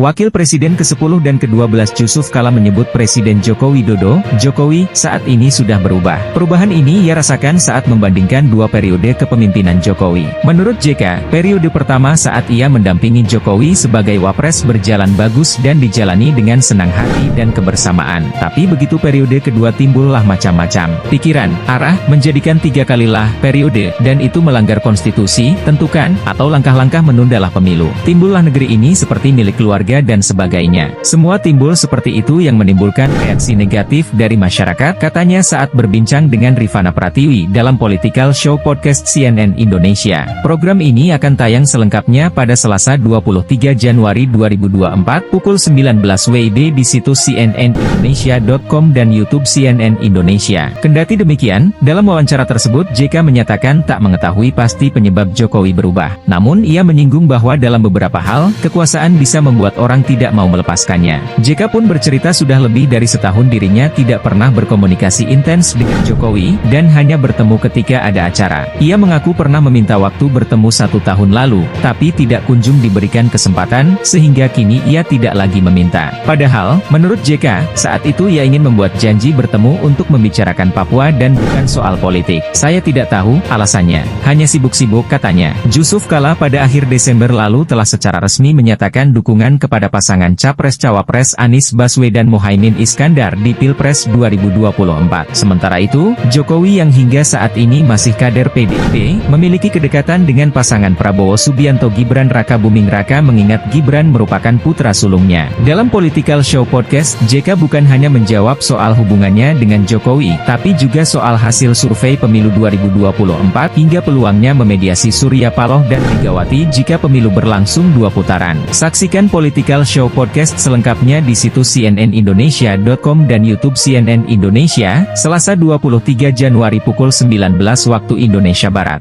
Wakil Presiden ke-10 dan ke-12 Yusuf Kala menyebut Presiden Joko Widodo, Jokowi, saat ini sudah berubah. Perubahan ini ia rasakan saat membandingkan dua periode kepemimpinan Jokowi. Menurut JK, periode pertama saat ia mendampingi Jokowi sebagai Wapres berjalan bagus dan dijalani dengan senang hati dan kebersamaan. Tapi begitu periode kedua timbullah macam-macam pikiran, arah, menjadikan 3 kalilah periode, dan itu melanggar konstitusi, tentukan, atau langkah-langkah menundalah pemilu. Timbullah negeri ini seperti milik keluarga dan sebagainya. Semua timbul seperti itu yang menimbulkan reaksi negatif dari masyarakat, katanya saat berbincang dengan Rifana Pratiwi dalam Political Show Podcast CNN Indonesia. Program ini akan tayang selengkapnya pada Selasa 23 Januari 2024 pukul 19 WIB di situs cnnindonesia.com dan YouTube CNN Indonesia. Kendati demikian, dalam wawancara tersebut JK menyatakan tak mengetahui pasti penyebab Jokowi berubah. Namun ia menyinggung bahwa dalam beberapa hal, kekuasaan bisa membuat orang tidak mau melepaskannya. JK pun bercerita sudah lebih dari setahun dirinya tidak pernah berkomunikasi intens dengan Jokowi, dan hanya bertemu ketika ada acara. Ia mengaku pernah meminta waktu bertemu 1 tahun lalu, tapi tidak kunjung diberikan kesempatan, sehingga kini ia tidak lagi meminta. Padahal, menurut JK, saat itu ia ingin membuat janji bertemu untuk membicarakan Papua dan bukan soal politik. Saya tidak tahu alasannya, hanya sibuk-sibuk, katanya. Yusuf Kala pada akhir Desember lalu telah secara resmi menyatakan dukungan kepada pasangan Capres-Cawapres Anies Baswedan Muhaimin Iskandar di Pilpres 2024. Sementara itu, Jokowi yang hingga saat ini masih kader PDIP, memiliki kedekatan dengan pasangan Prabowo Subianto Gibran Rakabuming Raka mengingat Gibran merupakan putra sulungnya. Dalam Political Show Podcast, JK bukan hanya menjawab soal hubungannya dengan Jokowi, tapi juga soal hasil survei pemilu 2024 hingga peluangnya memediasi Surya Paloh dan Megawati jika pemilu berlangsung 2 putaran. Saksikan Political Show Podcast selengkapnya di situs cnnindonesia.com dan YouTube CNN Indonesia, Selasa 23 Januari pukul 19 waktu Indonesia Barat.